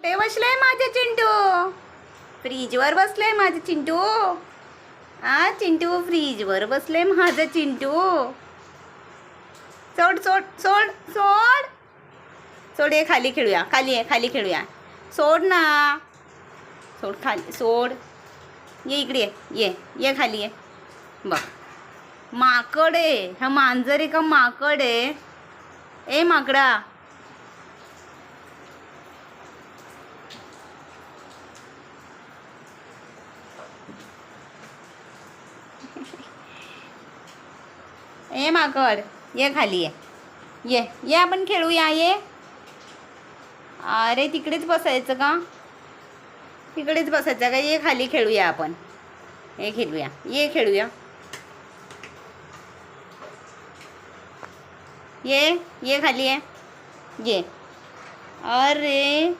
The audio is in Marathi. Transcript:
हे बसलंय माझं चिंटू, फ्रीजवर बसलंय माझं चिंटू. चिंटू फ्रीजवर बसलंय माझं चिंटू. सोड सोड सोड सोड सोड, ये खाली खेळूया, खाली आहे, खाली खेळूया. सोड ना, सोड खाली, सोड. ये इकडे ये खाली ये. बघ माकड आहे हा, मांजर आहे का माकड आहे? ए माकडा. ए माकड, ये खाली ये आपण खेळूया, ये. अरे तिकडेच बसायचं का? तिकडेच बसायचं का? ये खाली खेळूया आपण, ये खेळूया, ये खेळूया. ये खाली ये. अरे